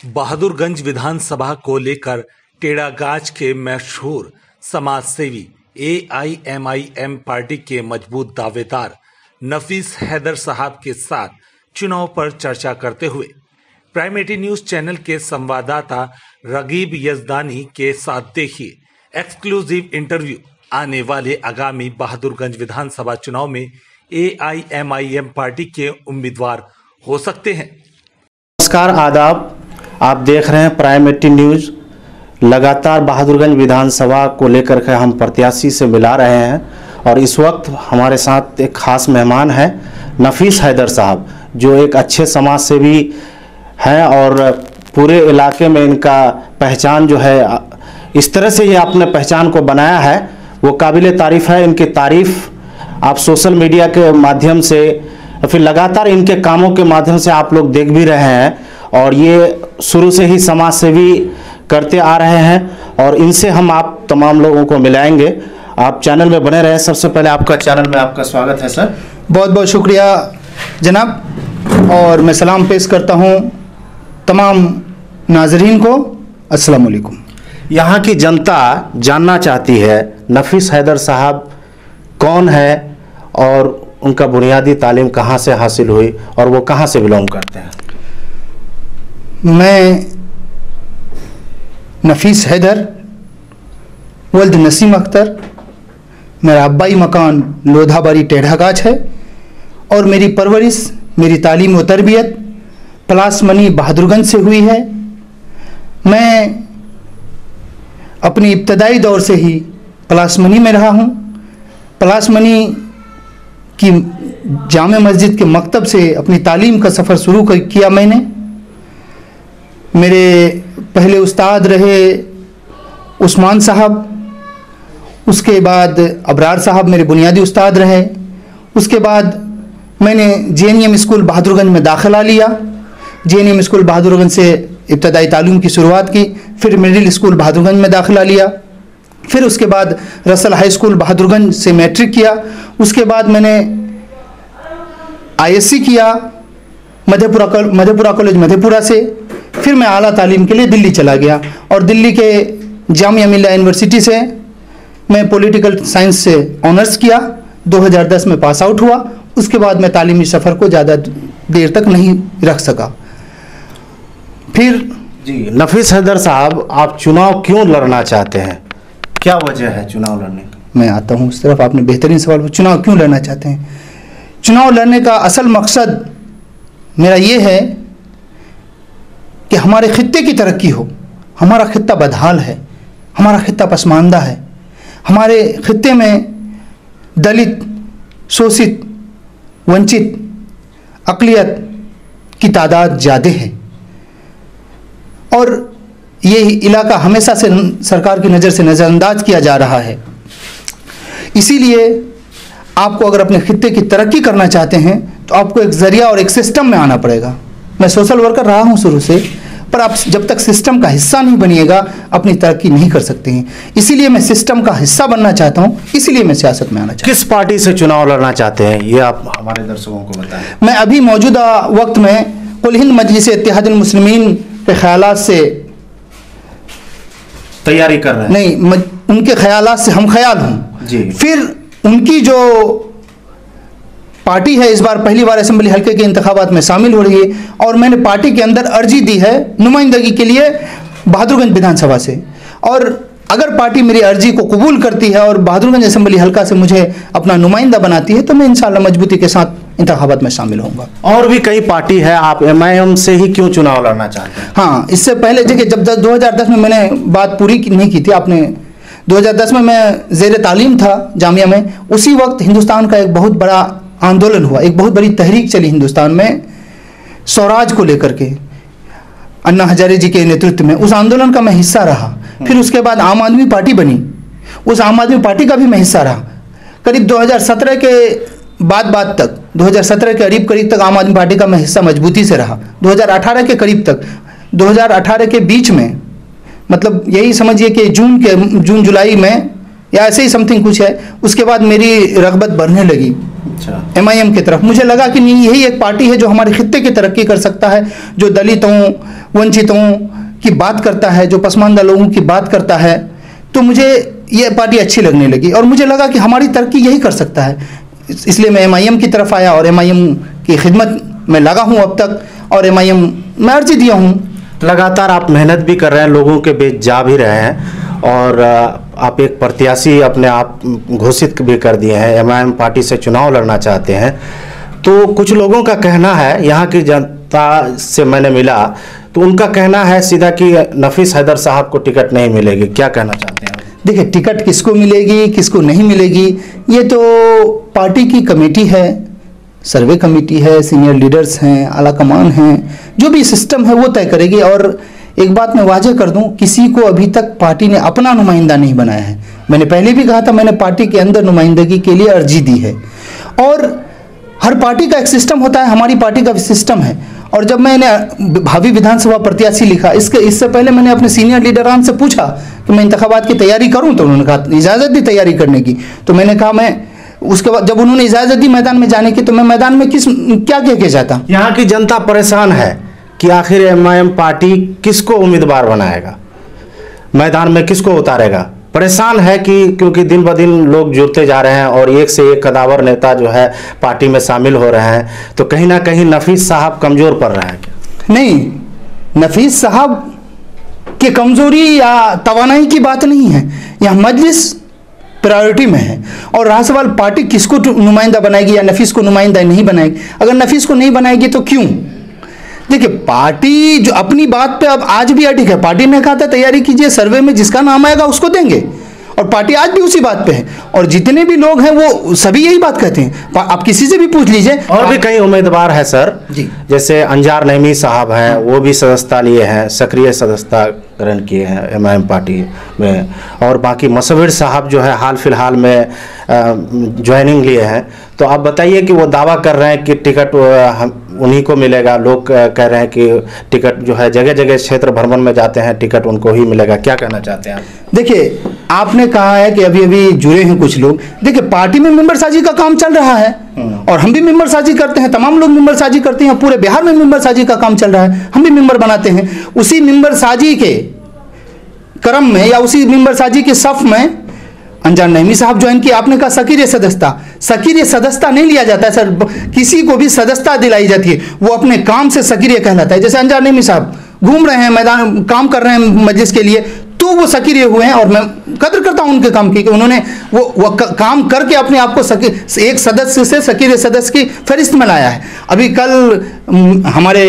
बहादुरगंज विधानसभा को लेकर टेढ़ागाछ के मशहूर समाज सेवी AIMIM पार्टी के मजबूत दावेदार नफीस हैदर साहब के साथ चुनाव पर चर्चा करते हुए प्राइम 18 न्यूज चैनल के संवाददाता रगीब यजदानी के साथ देखिए एक्सक्लूसिव इंटरव्यू। आने वाले आगामी बहादुरगंज विधानसभा चुनाव में AIMIM पार्टी के उम्मीदवार हो सकते हैं। नमस्कार, आदाब। आप देख रहे हैं प्राइम 18 न्यूज। लगातार बहादुरगंज विधानसभा को लेकर के हम प्रत्याशी से मिला रहे हैं और इस वक्त हमारे साथ एक खास मेहमान है नफीस हैदर साहब, जो एक अच्छे समाज सेवी हैं और पूरे इलाके में इनका पहचान जो है, इस तरह से ये अपने पहचान को बनाया है, वो काबिल तारीफ़ है। इनकी तारीफ़ आप सोशल मीडिया के माध्यम से फिर लगातार इनके कामों के माध्यम से आप लोग देख भी रहे हैं और ये शुरू से ही समाज सेवी करते आ रहे हैं और इनसे हम आप तमाम लोगों को मिलाएंगे। आप चैनल में बने रहें। सबसे पहले आपका चैनल में आपका स्वागत है सर। बहुत बहुत शुक्रिया जनाब, और मैं सलाम पेश करता हूँ तमाम नाजरीन को। अस्सलाम वालेकुम। यहाँ की जनता जानना चाहती है नफीस हैदर साहब कौन है और उनका बुनियादी तालीम कहाँ से हासिल हुई और वो कहाँ से बिलोंग करते हैं। मैं नफीस हैदर वल्द नसीम अख्तर, मेरा अब्बाई मकान लोधाबारी टेढ़ागाछ है और मेरी परवरिश, मेरी तालीम व तरबियत पलास मनी बहादुरगंज से हुई है। मैं अपनी इब्तदाई दौर से ही पलास मनी में रहा हूँ। पलास मनी की जामे मस्जिद के मकतब से अपनी तालीम का सफ़र शुरू किया मैंने। मेरे पहले उस्ताद रहे उस्मान साहब, उसके बाद अबरार साहब मेरे बुनियादी उस्ताद रहे। उसके बाद मैंने JNM स्कूल बहादुरगंज में दाखिला लिया। JNM स्कूल बहादुरगंज से इब्तदाई तालीम की शुरुआत की। फिर मिडिल स्कूल बहादुरगंज में दाखिला लिया। फिर उसके बाद रसल हाई स्कूल बहादुरगंज से मैट्रिक किया। उसके बाद मैंने ISC किया मधेपुरा कॉलेज मधेपुरा से। फिर मैं आला तालीम के लिए दिल्ली चला गया और दिल्ली के जामिया मिल्लिया यूनिवर्सिटी से मैं पॉलिटिकल साइंस से ऑनर्स किया। 2010 में पास आउट हुआ। उसके बाद मैं तालीमी सफ़र को ज़्यादा देर तक नहीं रख सका। फिर जी नफीस हैदर साहब, आप चुनाव क्यों लड़ना चाहते हैं, क्या वजह है चुनाव लड़ने की? मैं आता हूँ उस तरफ। आपने बेहतरीन सवाल पूछा, चुनाव क्यों लड़ना चाहते हैं। चुनाव लड़ने का असल मकसद मेरा ये है कि हमारे खित्ते की तरक्की हो। हमारा खित्ता बदहाल है, हमारा खित्ता पसमानदा है। हमारे खित्ते में दलित, शोषित, वंचित अक़लियत की तादाद ज़्यादा है और ये इलाका हमेशा से सरकार की नज़र से नज़रअंदाज किया जा रहा है। इसीलिए आपको अगर अपने खित्ते की तरक्की करना चाहते हैं तो आपको एक ज़रिया और एक सिस्टम में आना पड़ेगा। मैं सोशल वर्कर रहा हूं शुरू से, पर आप जब तक सिस्टम का हिस्सा नहीं बनिएगा अपनी तरक्की नहीं कर सकते हैं। इसीलिए मैं सिस्टम का हिस्सा बनना चाहता हूं, इसीलिए मैं सियासत में आना चाहता हूं। किस पार्टी से चुनाव लड़ना चाहते हैं ये आप हमारे दर्शकों को बताएं। मैं अभी मौजूदा वक्त में कुल हिंद मजलिस इत्तेहादुल मुस्लिमीन के ख्यालात से तैयारी कर रहे हैं। नहीं, उनके ख्यालात से हम ख्याल हूँ जी। फिर उनकी जो पार्टी है इस बार पहली बार असेंबली हल्के के इंतखाबात में शामिल हो रही है और मैंने पार्टी के अंदर अर्जी दी है नुमाइंदगी के लिए बहादुरगंज विधानसभा से। और अगर पार्टी मेरी अर्जी को कबूल करती है और बहादुरगंज असेंबली हल्का से मुझे अपना नुमाइंदा बनाती है तो मैं इंशाल्लाह मजबूती के साथ इंतखाबात में शामिल होऊंगा। और भी कई पार्टी है, आप MIM से ही क्यों चुनाव लड़ना चाहते हैं? हाँ, इससे पहले देखिए, जब 2010 में मैंने बात पूरी नहीं की थी आपने, 2010 में मैं ज़ेर तालीम था जामिया में। उसी वक्त हिंदुस्तान का एक बहुत बड़ा आंदोलन हुआ, एक बहुत बड़ी तहरीक चली हिंदुस्तान में स्वराज को लेकर के, अन्ना हजारे जी के नेतृत्व में। उस आंदोलन का मैं हिस्सा रहा। फिर उसके बाद आम आदमी पार्टी बनी, उस आम आदमी पार्टी का भी मैं हिस्सा रहा। करीब 2017 के बाद तक, 2017 के करीब तक आम आदमी पार्टी का मैं हिस्सा मजबूती से रहा। 2018 के करीब तक, 2018 के बीच में, मतलब यही समझिए कि जून जुलाई में या ऐसे ही समथिंग कुछ है। उसके बाद मेरी रगबत बढ़ने लगी MIM की तरफ। मुझे लगा कि नहीं, यही एक पार्टी है जो हमारे खित्ते की तरक्की कर सकता है, जो दलितों, वंचितों की बात करता है, जो पसमानदा लोगों की बात करता है। तो मुझे ये पार्टी अच्छी लगने लगी और मुझे लगा कि हमारी तरक्की यही कर सकता है, इसलिए मैं MIM की तरफ आया और MIM की खिदमत में लगा हूँ अब तक, और MIM में अर्जी दिया हूँ। लगातार आप मेहनत भी कर रहे हैं, लोगों के बीच जा भी रहे हैं और आप एक प्रत्याशी अपने आप घोषित भी कर दिए हैं, MIM पार्टी से चुनाव लड़ना चाहते हैं। तो कुछ लोगों का कहना है, यहाँ की जनता से मैंने मिला तो उनका कहना है सीधा कि नफीस हैदर साहब को टिकट नहीं मिलेगी। क्या कहना चाहते हैं? देखिए, टिकट किसको मिलेगी किसको नहीं मिलेगी ये तो पार्टी की कमेटी है, सर्वे कमेटी है, सीनियर लीडर्स हैं, आला कमान हैं, जो भी सिस्टम है वो तय करेगी। और एक बात मैं वाजह कर दूं, किसी को अभी तक पार्टी ने अपना नुमाइंदा नहीं बनाया है। मैंने पहले भी कहा था, मैंने पार्टी के अंदर नुमाइंदगी के लिए अर्जी दी है और हर पार्टी का एक सिस्टम होता है, हमारी पार्टी का भी सिस्टम है। और जब मैंने भावी विधानसभा प्रत्याशी लिखा, इससे पहले मैंने अपने सीनियर लीडरान से पूछा कि मैं इंतखाबात की तैयारी करूं, तो उन्होंने कहा इजाज़त दी तैयारी करने की। तो मैंने कहा मैं उसके बाद जब उन्होंने इजाज़त दी मैदान में जाने की, तो मैं मैदान में क्या कह के जाता। यहाँ की जनता परेशान है कि आखिर MIM पार्टी किसको उम्मीदवार बनाएगा, मैदान में किसको उतारेगा। परेशान है कि क्योंकि दिन ब दिन लोग जुड़ते जा रहे हैं और एक से एक कदावर नेता जो है पार्टी में शामिल हो रहे हैं, तो कहीं ना कहीं नफीस साहब कमज़ोर पड़ रहे हैं। नहीं, नफीस साहब की कमज़ोरी या तवानाई की बात नहीं है, यहाँ मजलिस प्रायोरिटी में है। और रहा सवाल पार्टी किसको नुमाइंदा बनाएगी या नफीस को नुमाइंदा नहीं बनाएगी, अगर नफीस को नहीं बनाएगी तो क्यों? देखिए, पार्टी जो अपनी बात पे अब आज भी अडिग है। पार्टी ने कहा था तैयारी कीजिए, सर्वे में जिसका नाम आएगा उसको देंगे, और पार्टी आज भी उसी बात पे है। और जितने भी लोग हैं वो सभी यही बात कहते हैं। आप किसी से भी पूछ लीजिए। और भी कई उम्मीदवार हैं सर जी, जैसे अंजार नईमी साहब हैं, वो भी सदस्यता लिए हैं, सक्रिय सदस्यता ग्रहण किए हैं MIM पार्टी में। और बाकी मसविर साहब जो है हाल फिलहाल में ज्वाइनिंग लिए हैं। तो आप बताइए कि वो दावा कर रहे हैं कि टिकट उन्हीं को मिलेगा, लोग कह रहे हैं कि टिकट जो है जगह जगह क्षेत्र भ्रमण में जाते हैं, टिकट उनको ही मिलेगा। क्या कहना चाहते हैं आप? देखिए, आपने कहा है कि अभी अभी जुड़े हैं कुछ लोग। देखिए, पार्टी में मेंबर साजी का काम चल रहा है और हम भी मेंबर साजी करते हैं, तमाम लोग मेंबर साजी करते हैं। पूरे बिहार में मेंबर साजी का काम चल रहा है, हम भी मेंबर बनाते हैं। उसी मेंबर साजी के क्रम में या उसी मेंबर साजी के सफ में अंजार नईमी साहब ज्वाइन किए। आपने कहा सक्रिय सदस्यता नहीं लिया जाता है सर, किसी को भी सदस्यता दिलाई जाती है, वो अपने काम से सक्रिय कहलाता है। जैसे अंजार नईमी साहब घूम रहे हैं मैदान, काम कर रहे हैं मजलिस के लिए, तो वो सक्रिय हुए हैं और मैं कदर करता हूं उनके काम की कि उन्होंने वो काम करके अपने आप को एक सदस्य से सक्रिय सदस्य की फहरिस्त में लाया है। अभी कल हमारे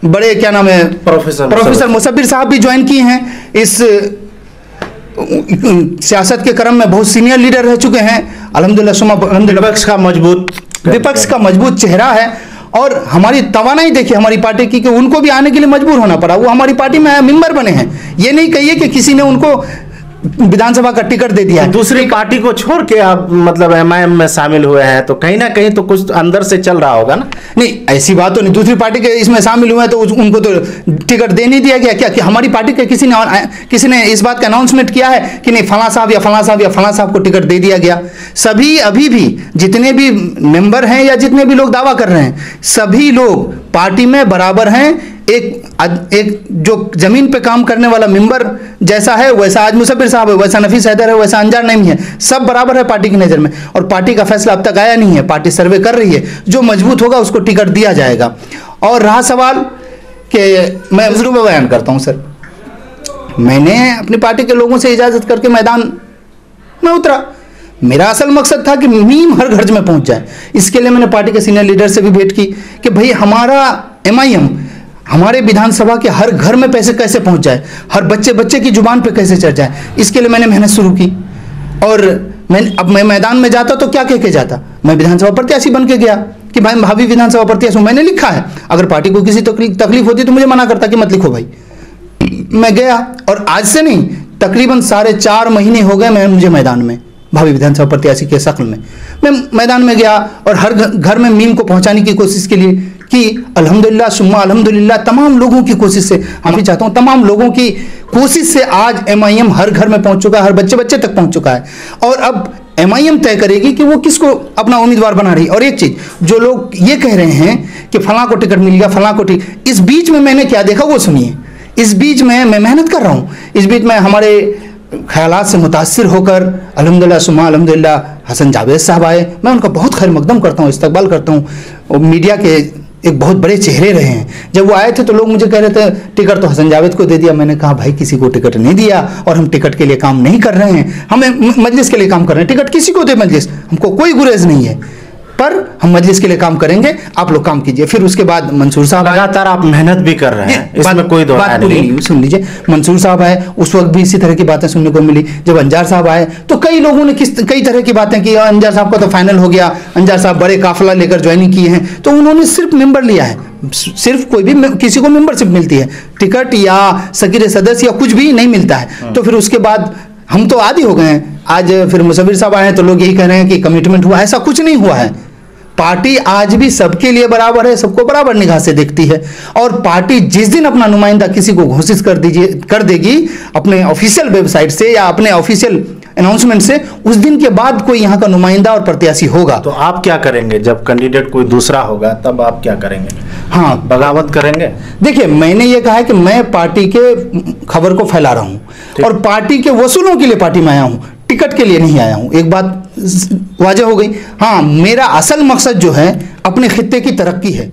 बड़े क्या नाम है प्रोफेसर मुसब्बिर साहब भी ज्वाइन किए हैं। इस सियासत के क्रम में बहुत सीनियर लीडर रह चुके हैं अल्हम्दुलिल्लाह। विपक्ष का मजबूत चेहरा है और हमारी तवानाई देखिए हमारी पार्टी की कि उनको भी आने के लिए मजबूर होना पड़ा। वो हमारी पार्टी में मेंबर बने हैं, ये नहीं कहिए कि किसी ने उनको विधानसभा का टिकट दे दिया। दूसरी पार्टी को छोड़ के आप मतलब MIM में शामिल हुए हैं, तो कहीं ना कहीं तो कुछ अंदर से चल रहा होगा ना? नहीं, ऐसी बात तो नहीं। दूसरी पार्टी के इसमें शामिल हुए हैं तो उनको तो टिकट दे नहीं दिया गया क्या? कि हमारी पार्टी के किसी ने इस बात का अनाउंसमेंट किया है कि नहीं फला साहब या फला साहब या फला साहब को टिकट दे दिया गया? सभी अभी भी जितने भी मेंबर हैं या जितने भी लोग दावा कर रहे हैं, सभी लोग पार्टी में बराबर हैं। एक जो जमीन पे काम करने वाला मेंबर जैसा है वैसा आज मुसब्बिर साहब है, वैसा नफीस हैदर है, वैसा अंजार नईमी है, सब बराबर है पार्टी की नज़र में। और पार्टी का फैसला अब तक आया नहीं है, पार्टी सर्वे कर रही है, जो मजबूत होगा उसको टिकट दिया जाएगा। और रहा सवाल कि मैं ज़रूर बयान करता हूँ सर, मैंने अपनी पार्टी के लोगों से इजाज़त करके मैदान में उतरा। मेरा असल मकसद था कि मीम हर घर में पहुँच जाए। इसके लिए मैंने पार्टी के सीनियर लीडर से भी भेंट की कि भाई हमारा MIM हमारे विधानसभा के हर घर में पैसे कैसे पहुंच जाए, हर बच्चे की जुबान पे कैसे चढ़ जाए। इसके लिए मैंने मेहनत शुरू की और मैं मैदान में जाता तो क्या कह के जाता, मैं विधानसभा प्रत्याशी बन के गया कि भाई भावी विधानसभा प्रत्याशी मैंने लिखा है। अगर पार्टी को किसी तकलीफ होती तो मुझे मना करता कि मत लिखो भाई। मैं गया और आज से नहीं तकरीबन 4.5 महीने हो गए मुझे मैदान में भावी विधानसभा प्रत्याशी के शक्ल में मैं मैदान में गया और हर घर में मीम को पहुंचाने की कोशिश के लिए कि अल्हम्दुलिल्लाह सुम्मा अल्हम्दुलिल्लाह तमाम लोगों की कोशिश से, हम भी चाहता हूँ तमाम लोगों की कोशिश से आज MIM हर घर में पहुंच चुका है, हर बच्चे बच्चे तक पहुंच चुका है। और अब MIM तय करेगी कि वो किसको अपना उम्मीदवार बना रही है। और एक चीज, जो लोग ये कह रहे हैं कि फलां को टिकट मिल गया, फलां को टिकट, इस बीच में मैंने क्या देखा वो सुनिए। इस बीच में मैं मेहनत कर रहा हूँ, इस बीच में हमारे ख्यालात से मुतासिर होकर अल्हम्दुलिल्लाह सुम्मा अल्हम्दुलिल्लाह हसन जावेद साहब आए, मैं उनका बहुत खैर मकदम करता हूँ, इस्तकबाल करता हूँ। और मीडिया के एक बहुत बड़े चेहरे रहे हैं। जब वो आए थे तो लोग मुझे कह रहे थे टिकट तो हसन जावेद को दे दिया। मैंने कहा भाई किसी को टिकट नहीं दिया और हम टिकट के लिए काम नहीं कर रहे हैं, हमें मजलिस के लिए काम कर रहे हैं। टिकट किसी को दे मजलिस, हमको कोई गुरेज नहीं है, पर हम मजलिस के लिए काम करेंगे, आप लोग काम कीजिए। फिर उसके बाद मंसूर साहब, लगातार आप मेहनत भी कर रहे हैं, इसमें कोई दो राय नहीं। सुन लीजिए, मंसूर साहब आए, उस वक्त भी इसी तरह की बातें सुनने को मिली। जब अंजार साहब आए तो कई लोगों ने कई तरह की बातें की, अंजार साहब का तो फाइनल हो गया, अंजार साहब बड़े काफिला लेकर ज्वाइनिंग किए हैं, तो उन्होंने सिर्फ मेंबर लिया है। सिर्फ कोई भी किसी को मेंबरशिप मिलती है, टिकट या सगीर सदस्य या कुछ भी नहीं मिलता है। तो फिर उसके बाद हम तो आदी हो गए हैं। आज फिर मुसव्विर साहब आए तो लोग यही कह रहे हैं कि कमिटमेंट हुआ, ऐसा कुछ नहीं हुआ है। पार्टी आज भी सबके लिए बराबर है, सबको बराबर निगाह से देखती है। और पार्टी जिस दिन अपना नुमाइंदा किसी को घोषित कर देगी अपने ऑफिशियल वेबसाइट से या अपने ऑफिशियल अनाउंसमेंट से, उस दिन के बाद कोई यहाँ का नुमाइंदा और प्रत्याशी होगा। तो आप क्या करेंगे जब कैंडिडेट कोई दूसरा होगा, तब आप क्या करेंगे? हाँ, बगावत करेंगे? देखिए, मैंने ये कहा है कि मैं पार्टी के खबर को फैला रहा हूँ और पार्टी के वसूलों के लिए पार्टी में आया हूँ, टिकट के लिए नहीं आया हूँ। एक बात वाजह हो गई। हाँ, मेरा असल मकसद जो है अपने खित्ते की तरक्की है।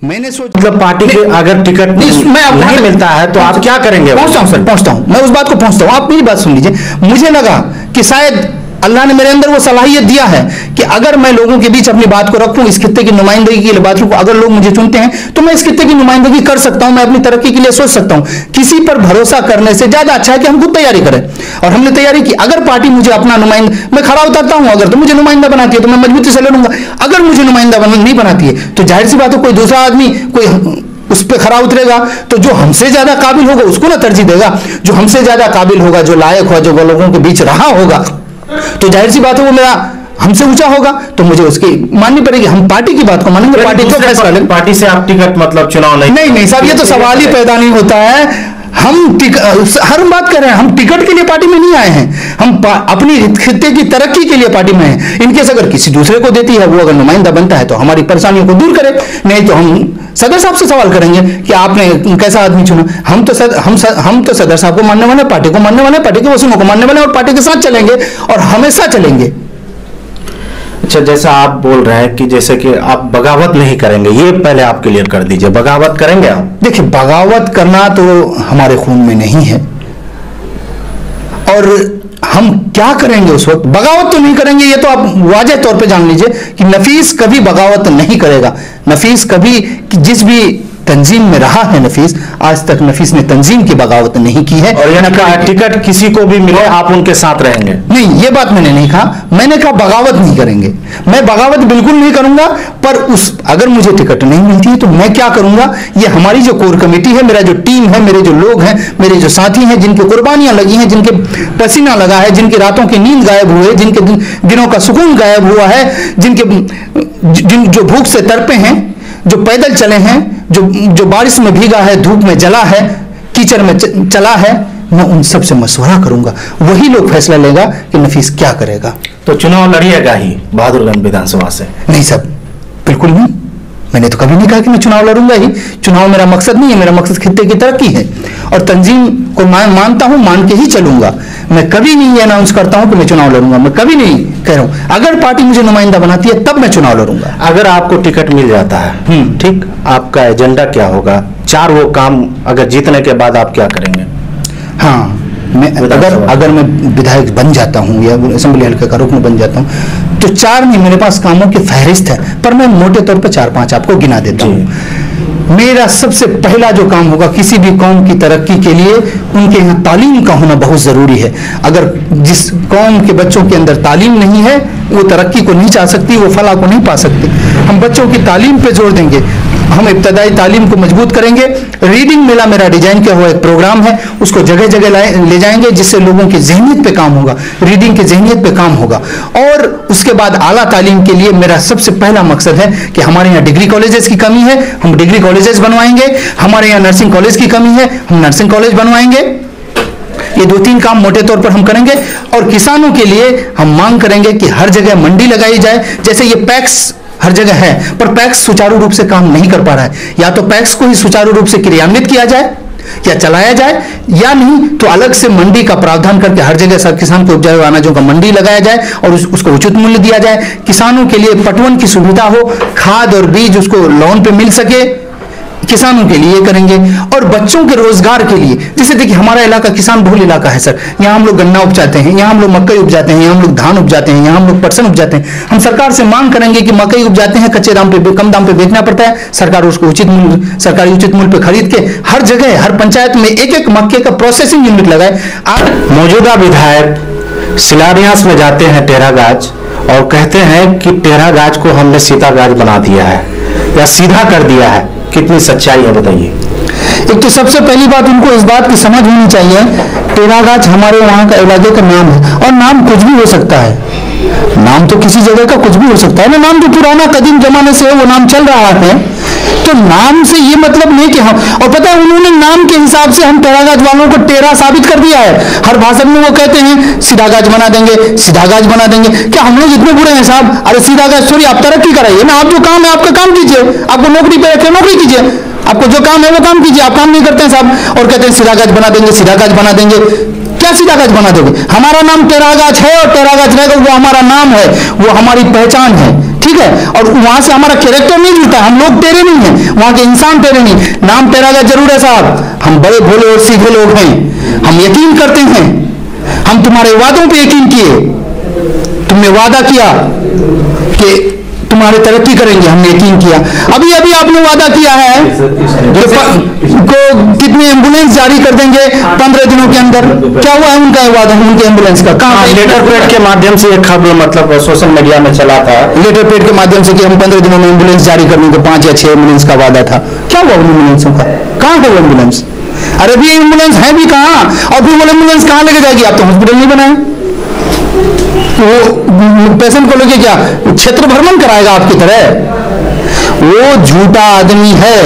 मैंने सोचा मतलब पार्टी के अगर टिकट नहीं मिलता है तो आप क्या करेंगे? पहुंचता हूं, मैं उस बात को पहुंचता हूं। आप मेरी बात सुन लीजिए। मुझे लगा कि शायद अल्लाह ने मेरे अंदर वो सलाहियत दिया है कि अगर मैं लोगों के बीच अपनी बात को रखूं, इस खित्ते की नुमाइंदगी के लिए बात रखूं, अगर लोग मुझे चुनते हैं तो मैं इस खित्ते की नुमाइंदगी कर सकता हूं, मैं अपनी तरक्की के लिए सोच सकता हूं। किसी पर भरोसा करने से ज्यादा अच्छा है कि हम खुद तैयारी करें। और हमने तैयारी की। अगर पार्टी मुझे अपना नुमाइंदा, मैं खड़ा उतरता हूं, अगर तो मुझे नुमाइंदा बनाती है तो मैं मजबूती से ले लूंगा। अगर मुझे नुमाइंदा नहीं बनाती है तो जाहिर सी बात है कोई दूसरा आदमी कोई उस पर खड़ा उतरेगा, तो जो हमसे ज्यादा काबिल होगा उसको ना तरजीह देगा। जो हमसे ज्यादा काबिल होगा, जो लायक होगा, जो लोगों के बीच रहा होगा, तो जाहिर सी बात है वो मेरा हमसे ऊंचा होगा, तो मुझे उसकी माननी पड़ेगी। हम पार्टी की बात को मानेंगे, पार्टी तो फैसला लेंगे। पार्टी से आप टिकट मतलब चुनाव नहीं साहब, ये तो सवाल ही पैदा नहीं होता है। हम हर बात कर रहे हैं, हम टिकट के लिए पार्टी में नहीं आए हैं, हम अपनी खित्ते की तरक्की के लिए पार्टी में हैं। इनकेस अगर किसी दूसरे को देती है, वो अगर नुमाइंदा बनता है तो हमारी परेशानियों को दूर करे, नहीं तो हम सदर साहब से सवाल करेंगे कि आपने कैसा आदमी चुना। हम तो सदर साहब को मानने वाले, पार्टी को मानने वाले, पार्टी के वसूलों को मानने वाले और पार्टी के साथ चलेंगे और हमेशा चलेंगे। अच्छा, जैसा आप बोल रहे हैं कि जैसे कि आप बगावत नहीं करेंगे, ये पहले आप क्लियर कर दीजिए, बगावत करेंगे आप? देखिए, बगावत करना तो हमारे खून में नहीं है। और हम क्या करेंगे उस वक्त? बगावत तो नहीं करेंगे, ये तो आप वाज़ेह तौर पे जान लीजिए कि नफीस कभी बगावत नहीं करेगा। नफीस कभी जिस भी तंजीम में रहा है, नफीस आज तक नफीस ने तंजीम की बगावत नहीं की है। और यानी कहा टिकट किसी को भी मिले आप उनके साथ रहेंगे? नहीं, ये बात मैंने नहीं कहा। मैंने कहा बगावत नहीं करेंगे। मैं बगावत बिल्कुल नहीं करूंगा, पर अगर मुझे टिकट नहीं मिलती है तो मैं क्या करूंगा, ये हमारी जो कोर कमेटी है, मेरा जो टीम है, मेरे जो लोग हैं, मेरे जो साथी हैं, जिनकी कुर्बानियां लगी हैं, जिनके पसीना लगा है, जिनकी रातों की नींद गायब हुई है, जिनके दिनों का सुकून गायब हुआ है, जो भूख से तड़पे हैं, जो पैदल चले हैं, जो बारिश में भीगा है, धूप में जला है, कीचड़ में चला है, मैं उन सब से मशवरा करूंगा। वही लोग फैसला लेगा कि नफीस क्या करेगा। तो चुनाव लड़िएगा ही बहादुरगंज विधानसभा से? नहीं साहब, बिल्कुल नहीं। मैंने तो कभी नहीं कहा कि मैं चुनाव लड़ूंगा ही। चुनाव मेरा मकसद नहीं है, मेरा मकसद खित्ते की तरक्की है और तंजीम को मानता हूं, मान के ही चलूंगा। मैं कभी नहीं ये अनाउंस करता हूं कि मैं चुनाव लड़ूंगा, मैं कभी नहीं कह रहा हूं। अगर पार्टी मुझे नुमाइंदा बनाती है तब मैं चुनाव लड़ूंगा। अगर आपको टिकट मिल जाता है, ठीक, आपका एजेंडा क्या होगा? 4 वो काम अगर जीतने के बाद आप क्या करेंगे? हाँ, मैं अगर मैं विधायक बन जाता हूं या असेंबली हल्के का रुकन बन जाता हूं तो 4 नहीं, मेरे पास कामों की फहरिस्त है, पर मैं मोटे तौर पर 4-5 आपको गिना देता हूं। मेरा सबसे पहला जो काम होगा, किसी भी कौम की तरक्की के लिए उनके यहाँ तालीम का होना बहुत ज़रूरी है। अगर जिस कौम के बच्चों के अंदर तालीम नहीं है, वो तरक्की को नहीं चाह सकती, वो फलाह को नहीं पा सकती। हम बच्चों की तालीम पे जोर देंगे। हम इब्तदाई तालीम को मजबूत करेंगे। रीडिंग मेला मेरा डिजाइन किया हुआ एक प्रोग्राम है, उसको जगह जगह ले जाएंगे, जिससे लोगों की जहनियत पे काम होगा, रीडिंग की जहनियत पे काम होगा। और उसके बाद आला तालीम के लिए मेरा सबसे पहला मकसद है कि हमारे यहाँ डिग्री कॉलेजेस की कमी है, हम डिग्री कॉलेजेस बनवाएंगे। हमारे यहाँ नर्सिंग कॉलेज की कमी है, हम नर्सिंग कॉलेज बनवाएंगे। ये 2-3 काम मोटे तौर पर हम करेंगे। और किसानों के लिए हम मांग करेंगे कि हर जगह मंडी लगाई जाए। जैसे ये पैक्स हर जगह है, पर पैक्स सुचारू रूप से काम नहीं कर पा रहा है। या तो पैक्स को ही सुचारू रूप से क्रियान्वित किया जाए या चलाया जाए, या नहीं तो अलग से मंडी का प्रावधान करके हर जगह सब किसान को उपजाऊ अनाजों का मंडी लगाया जाए और उसको उचित मूल्य दिया जाए। किसानों के लिए पटवन की सुविधा हो, खाद और बीज उसको लोन पे मिल सके, किसानों के लिए करेंगे। और बच्चों के रोजगार के लिए, जैसे देखिए हमारा इलाका किसान बहुल इलाका है सर, यहाँ हम लोग गन्ना उपजाते हैं, यहाँ हम लोग मकई उपजाते हैं, यहाँ हम लोग धान उपजाते हैं, यहाँ हम लोग पटसन उपजाते हैं। हम सरकार से मांग करेंगे कि मकई उपजाते हैं, कच्चे दाम पे कम दाम पे बेचना पड़ता है, सरकार उसको उचित मूल्य, सरकारी उचित मूल्य पे खरीद के हर जगह हर पंचायत में एक मक्के का प्रोसेसिंग यूनिट लगाए। मौजूदा विधायक शिलान्यास में जाते हैं टेढ़ागाछ और कहते हैं कि टेढ़ागाछ को हमने सीतागाछ बना दिया है या सीधा कर दिया है, कितनी सच्चाई है बताइए। एक तो सबसे पहली बात उनको इस बात की समझ होनी चाहिए, टेढ़ागाछ हमारे वहां का इलाके का नाम है और नाम कुछ भी हो सकता है। नाम तो किसी जगह का कुछ भी हो सकता है ना, नाम जो पुराना कदीम जमाने से है वो नाम चल रहा है, तो नाम से ये मतलब नहीं कि हम, और पता है उन्होंने नाम के हिसाब से हम टेढ़ागाछ वालों को टेढ़ा साबित कर दिया है। हर भाषण में वो कहते हैं सीधागाछ बना देंगे, सीधागाछ बना देंगे। क्या हम लोग इतने बुरे हैं साहब? अरे सीधागाछ छोड़िए, आप तरक्की कराइए ना, आप जो काम है आपका काम कीजिए, आपको नौकरी पे रखे नौकरी कीजिए, आपको जो काम है वो काम कीजिए, आप काम नहीं करते हैं साहब और कहते हैं सीधागाछ बना देंगे, सीधागाछ बना देंगे। क्या सीधागाछ बना दोगे? हमारा नाम टेढ़ागाछ है और टेढ़ागाछ रहेगा, वो हमारा नाम है, वो हमारी पहचान है, ठीक है। और वहां से हमारा कैरेक्टर नहीं जुड़ता, हम लोग टेढ़े नहीं हैं, वहां के इंसान टेढ़े नहीं। नाम टेढ़ागाछ जरूर है साहब, हम बड़े भोले और सीधे लोग हैं, हम यकीन करते हैं, हम तुम्हारे वादों पे यकीन किए, तुमने वादा किया कि तुम्हारे तरक्की करेंगे, हमने यकीन किया। अभी अभी आपने वादा किया है को कितने एम्बुलेंस जारी कर देंगे 15 दिनों के अंदर, क्या हुआ है उनका वादा, उनके एम्बुलेंस का? कहाँ? लेटर पैड के माध्यम से एक खबर मतलब सोशल मीडिया में चला था, लेटर पैड के माध्यम से कि हम 15 दिनों में एम्बुलेंस जारी करने को 5 या 6 एम्बुलेंस का वादा था। क्या हुआ उन एम्बुलेंसों का? कहाँ है वो एम्बुलेंस? अरे भी एम्बुलेंस है भी कहाँ, और फिर वो एम्बुलेंस कहाँ लेके जाएगी? आप तो हॉस्पिटल नहीं बनाए, वो पेशेंट को लेके क्या क्षेत्र भ्रमण कराएगा आपकी तरह? वो झूठा आदमी है,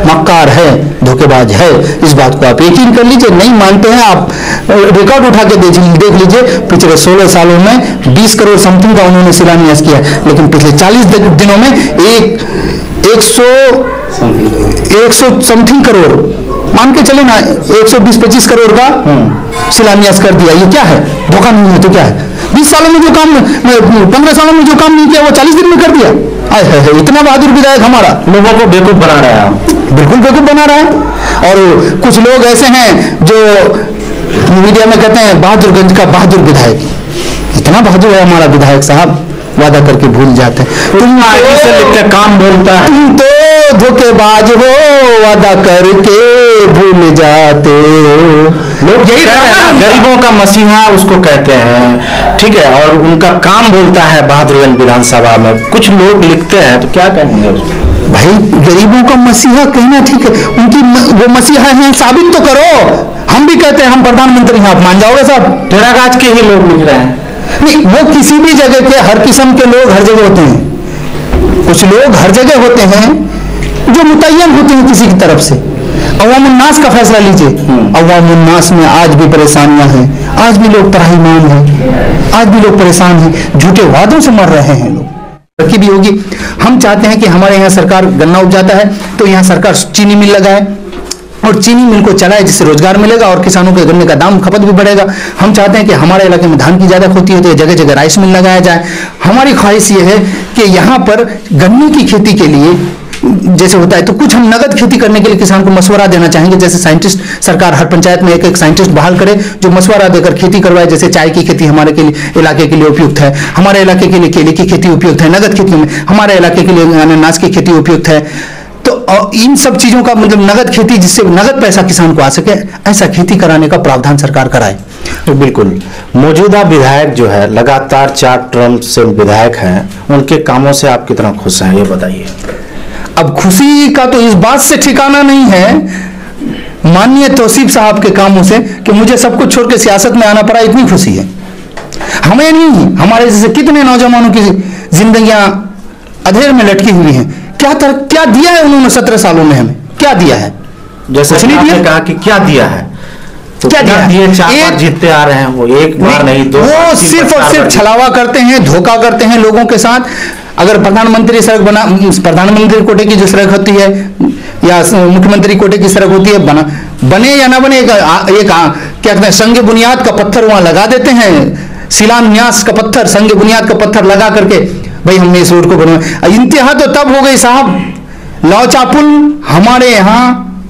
मक्कार है, धोखेबाज है, इस बात को आप यकीन कर लीजिए। नहीं मानते हैं आप रिकॉर्ड उठा के देख लीजिए, पिछले 16 सालों में 20 करोड़ समथिंग का उन्होंने शिलान्यास किया, लेकिन पिछले 40 दिनों में 100 समथिंग करोड़, मान के चले ना 120-25 करोड़ का शिलान्यास कर दिया। ये क्या है? धोखा नहीं है तो क्या है? 20 सालों में जो काम, 15 सालों में जो काम नहीं किया वो 40 दिन में कर दिया। है इतना बहादुर विधायक हमारा, लोगों को बेवकूफ बना रहा है, बिल्कुल बेवकूफ बना रहा है। और कुछ लोग ऐसे हैं जो मीडिया में कहते हैं बहादुरगंज का बहादुर विधायक। इतना बहादुर है हमारा विधायक साहब, वादा करके भूल जाते हैं। तुम आगे से लिखते काम बोलता है, तुम तो धोखेबाज हो, वादा करके भूल जाते हो। लोग यही गरीबों का मसीहा उसको कहते हैं, ठीक है, और उनका काम बोलता है बहादुरगंज विधानसभा में। कुछ लोग लिखते हैं तो क्या कहेंगे उसको? भाई गरीबों का मसीहा कहना ठीक है, उनकी वो मसीहा है साबित तो करो। हम भी कहते हैं हम प्रधानमंत्री हैं, आप मान जाओगे साहब? टेढ़ागाछ के ही लोग लिख रहे हैं। नहीं, वो किसी भी जगह के, हर किस्म के लोग हर जगह होते हैं। कुछ लोग हर जगह होते हैं जो मुतय्यन होते हैं किसी की तरफ से। अवामुन्नास का फैसला लीजिए, अवामुन्नास में आज भी परेशानियां हैं, आज भी लोग त्राहिमाम हैं, आज भी लोग परेशान हैं, झूठे वादों से मर रहे हैं लोग। तरक्की भी होगी। हम चाहते हैं कि हमारे यहाँ सरकार गन्ना उपजाता है तो यहाँ सरकार चीनी मिल लगाए और चीनी मिल को चलाए, जिससे रोजगार मिलेगा और किसानों के गन्ने का दाम खपत भी बढ़ेगा। हम चाहते हैं कि हमारे इलाके में धान की ज्यादा खेती होती है, जगह जगह राइस मिल लगाया जाए। हमारी ख्वाहिश ये है कि यहाँ पर गन्ने की खेती के लिए जैसे होता है तो कुछ हम नगद खेती करने के लिए किसान को मशवरा देना चाहेंगे। जैसे साइंटिस्ट, सरकार हर पंचायत में एक साइंटिस्ट बहाल करे जो मशवरा देकर खेती करवाए। जैसे चाय की खेती हमारे के लिए इलाके के लिए उपयुक्त है, हमारे इलाके के लिए केले की खेती उपयुक्त है, नगद खेती में हमारे इलाके के लिए अनानास की खेती उपयुक्त है। तो इन सब चीजों का मतलब नगद खेती, जिससे नगद पैसा किसान को आ सके, ऐसा खेती कराने का प्रावधान सरकार कराए। तो बिल्कुल मौजूदा विधायक जो है लगातार 4 टर्म से विधायक हैं, उनके कामों से आप कितना खुश हैं ये बताइए। अब खुशी का तो इस बात से ठिकाना नहीं है माननीय तौसीफ साहब के कामों से कि मुझे सब कुछ छोड़ के सियासत में आना पड़ा, इतनी खुशी है हमें नहीं। हमारे जैसे कितने नौजवानों की जिंदगियां अधेर में लटकी हुई हैं। क्या दिया है उन्होंने 17 सालों में, हमें क्या दिया है? जैसे आपने कहा कि क्या दिया है, तो क्या दिया? 4 बार जीतते आ रहे हैं वो, एक बार नहीं 2 बार, वो सिर्फ और सिर्फ छलावा करते हैं, धोखा करते हैं लोगों के साथ। अगर प्रधानमंत्री प्रधानमंत्री कोटे की जो सड़क होती है या मुख्यमंत्री कोटे की सड़क होती है, बने या ना बने, क्या कहते हैं, संग बुनियाद का पत्थर वहां लगा देते हैं, शिलान्यास का पत्थर, संग बुनियाद का पत्थर लगा करके भाई हमने इस रोड को बनवाया। इंतहा तो तब हो गई साहब, लौचा पुल हमारे यहाँ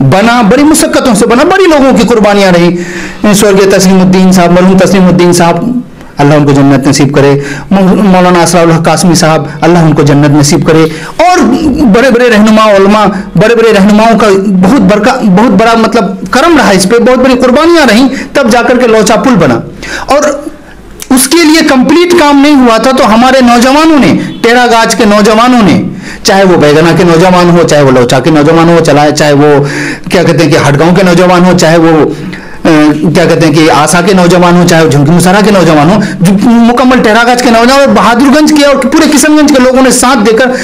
बना, बड़ी मुशक्कतों से बना, बड़ी लोगों की कुर्बानियां रही। स्वर्गीय तस्लीमुद्दीन साहब, मरहूम तस्लीमुद्दीन साहब, अल्लाह उनको जन्नत नसीब करे, मौलाना असराउल हक कासमी साहब, अल्लाह उनको जन्नत नसीब करे, और बड़े बड़े रहनुमा उलमा, बड़े बड़े रहनुमाओं का बहुत बड़ा मतलब करम रहा इस पे, बहुत बड़ी कुर्बानियां रही, तब जाकर के लौचा पुल बना। और उसके लिए कंप्लीट काम नहीं हुआ था, तो हमारे नौजवानों ने, टेढ़ागाछ के नौजवानों ने, चाहे वो बैगना के नौजवान हो, चाहे वो लौचा के नौजवान हो, चाहे वो क्या कहते हैं कि हटगांव के नौजवान हो, चाहे वो क्या कहते हैं कि आशा के नौजवान हो, चाहे वो झुमकी मुसहरा के नौजवान हो, मुकम्मल टेढ़ागाछ के नौजवान और बहादुरगंज के और पूरे किशनगंज के लोगों ने साथ देकर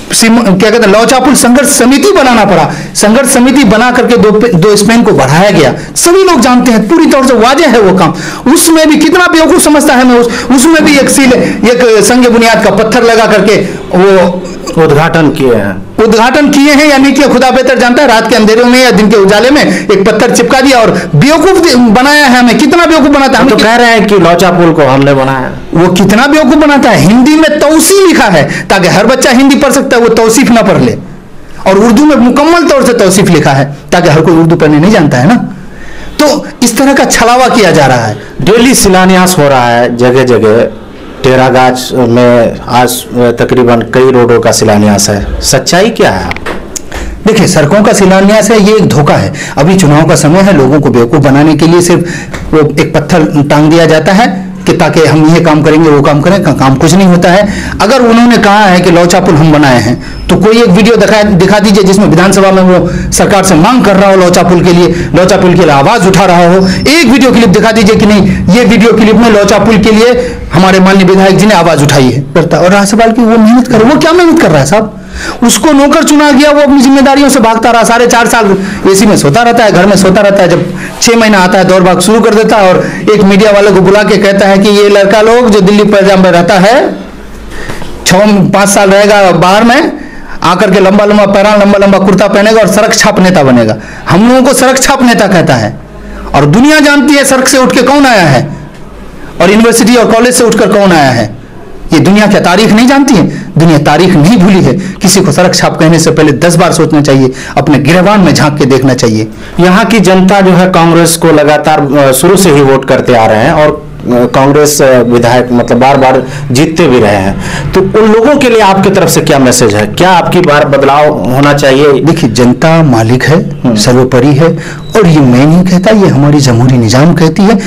क्या कहते हैं लौचा पुल संघर्ष समिति बनाना पड़ा। संघर्ष समिति बना करके दो स्पेन को बढ़ाया गया। सभी लोग जानते हैं, पूरी तौर से वाजह है वो काम। उसमें भी कितना बेवकूफ समझता है मैं, उसमें भी एक संग बुनियाद का पत्थर लगा करके वो उद्घाटन किए हैं या नहीं किया खुदा बेहतर जानता है। रात के अंधेरों में या दिन के उजाले में एक पत्थर चिपका दिया और बेवकूफ बनाया है हमें। कितना बेवकूफ बनाता है, तो कह रहे हैं कि लौचा पुल को हमने बनाया। वो कितना बेवकूफ बनाता है। हिंदी में तौसी लिखा है ताकि हर बच्चा हिंदी पढ़ सकता है, वो तौसीफ ना पढ़ ले, और उर्दू में मुकम्मल तौर से तौसीफ लिखा है ताकि हर कोई उर्दू पढ़ने नहीं जानता है ना। तो इस तरह का छलावा किया जा रहा है। डेली शिलान्यास हो रहा है जगह जगह। टेढ़ागाछ में आज तकरीबन कई रोडों का शिलान्यास है, सच्चाई क्या है? देखिए, सड़कों का शिलान्यास है, ये एक धोखा है। अभी चुनाव का समय है, लोगों को बेवकूफ बनाने के लिए सिर्फ वो एक पत्थर टांग दिया जाता है कि ताकि हम ये काम करेंगे वो काम करें, काम कुछ नहीं होता है। अगर उन्होंने कहा है कि लौचा पुल हम बनाए हैं, तो कोई एक वीडियो दिखा दीजिए जिसमें विधानसभा में वो सरकार से मांग कर रहा हो लौचा पुल के लिए, लौचा पुल के लिए आवाज उठा रहा हो। एक वीडियो क्लिप दिखा दीजिए कि नहीं, ये वीडियो क्लिप में लौचा पुल के लिए हमारे माननीय विधायक जी ने आवाज उठाई है करता। और राज्यपाल की वो मेहनत करे, वो क्या मेहनत कर रहा है साहब? उसको नौकर चुना गया, वो अपनी जिम्मेदारियों से भागता रहा। 4.5 साल एसी में सोता रहता है, घर में सोता रहता है। जब 6 महीना आता है दौड़ भाग शुरू कर देता है और एक मीडिया वाले को बुला के कहता है कि ये लड़का लोग जो दिल्ली पंजाब में रहता है 5 साल रहेगा बाहर में, आकर के लंबा लंबा पैरान, लंबा लंबा कुर्ता पहनेगा और सड़क छाप नेता बनेगा। हम लोगों को सड़क छाप नेता कहता है, और दुनिया जानती है सड़क से उठ के कौन आया है और यूनिवर्सिटी और कॉलेज से उठकर कौन आया है। ये दुनिया क्या तारीख नहीं जानती है? दुनिया तारीख नहीं भूली है। किसी को सड़क छाप कहने से पहले 10 बार सोचना चाहिए, अपने गिरबान में झांक के देखना चाहिए। यहाँ की जनता जो है कांग्रेस को लगातार शुरू से ही वोट करते आ रहे हैं और कांग्रेस विधायक मतलब बार बार जीतते भी रहे हैं। तो उन लोगों के लिए आपकी तरफ से क्या मैसेज है? क्या आपकी बार बदलाव होना चाहिए? देखिए, जनता मालिक है, सर्वोपरि है, और ये मैं नहीं कहता, ये हमारी जमहूरी निजाम कहती है।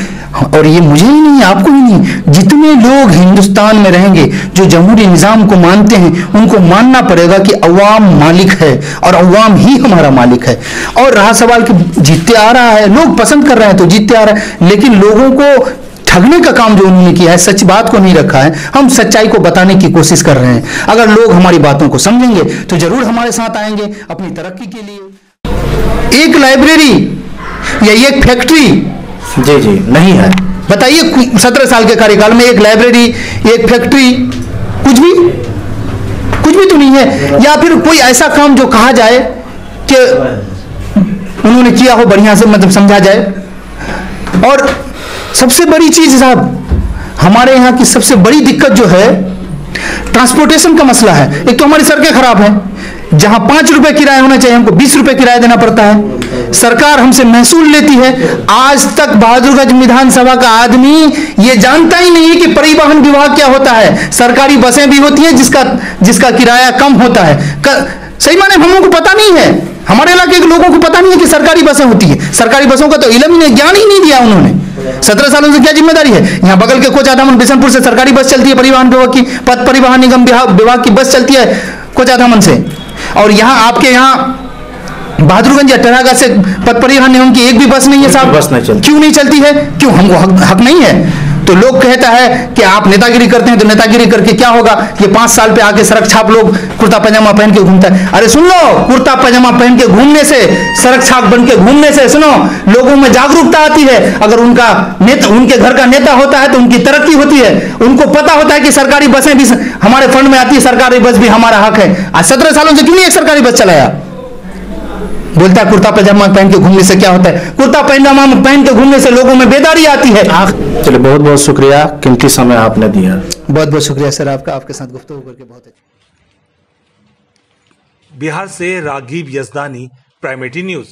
और ये मुझे ही नहीं, आपको ही नहीं, जितने लोग हिंदुस्तान में रहेंगे जो जमहूरी निजाम को मानते हैं, उनको मानना पड़ेगा कि अवाम मालिक है और अवाम ही हमारा मालिक है। और रहा सवाल कि जीतते आ रहा है, लोग पसंद कर रहे हैं तो जीतते आ रहा है, लेकिन लोगों को ठगने का काम जो उन्होंने किया है, सच बात को नहीं रखा है। हम सच्चाई को बताने की कोशिश कर रहे हैं। अगर लोग हमारी बातों को समझेंगे तो जरूर हमारे साथ आएंगे अपनी तरक्की के लिए। एक लाइब्रेरी या एक फैक्ट्री जी नहीं है, बताइए 17 साल के कार्यकाल में एक लाइब्रेरी, एक फैक्ट्री, कुछ भी तो नहीं है। या फिर कोई ऐसा काम जो कहा जाए कि उन्होंने किया हो, बढ़िया से मतलब समझा जाए। और सबसे बड़ी चीज साहब, हमारे यहाँ की सबसे बड़ी दिक्कत जो है ट्रांसपोर्टेशन का मसला है। एक तो हमारी सड़कें खराब हैं, जहां 5 रुपए किराया होना चाहिए हमको 20 रुपए किराया देना पड़ता है। सरकार हमसे महसूल लेती है। आज तक बहादुरगंज विधानसभा का आदमी ये जानता ही नहीं है कि परिवहन विभाग क्या होता है। सरकारी बसें भी होती हैं जिसका किराया कम होता है। सही माने हम लोगों को पता नहीं है, हमारे इलाके के लोगों को पता नहीं है कि सरकारी बसें होती है। सरकारी बसों का तो इल्म ही ज्ञान ही नहीं दिया उन्होंने। 17 सालों से क्या जिम्मेदारी है? यहाँ बगल के कोचाधामन बिशनपुर से सरकारी बस चलती है, परिवहन विभाग की, पथ परिवहन निगम विभाग की बस चलती है कोचाधामन से। और यहाँ आपके यहाँ बहादुरगंज या टेढ़ागाछ से पथ परिवहन निगम की एक भी बस नहीं है साहब। बस नहीं चलती। क्यों नहीं चलती है? क्यों? हमको हक नहीं है? तो लोग कहता है कि आप नेतागिरी करते हैं, तो नेतागिरी करके क्या होगा? ये 5 साल पे आके सड़क छाप लोग कुर्ता पैजामा पहन के घूमता है। अरे सुन लो, कुर्ता पैजामा पहन के घूमने से, सड़क छाप बन के घूमने से, सुनो, लोगों में जागरूकता आती है। अगर उनका नेता, उनके घर का नेता होता है तो उनकी तरक्की होती है। उनको पता होता है कि सरकारी बसें भी हमारे फंड में आती है, सरकारी बस भी हमारा हक है। आज 17 सालों से क्यों नहीं एक सरकारी बस चलाया? बोलता है कुर्ता पैजामा पहन के घूमने से क्या होता है? कुर्ता पैजामा पहन के घूमने से लोगों में बेदारी आती है। चलिए, बहुत बहुत शुक्रिया, कीमती समय आपने दिया। बहुत बहुत शुक्रिया सर आपका, आपके साथ गुफ्तगू करके बहुत अच्छा। बिहार से राघीब यजदानी, प्राइम 18 न्यूज।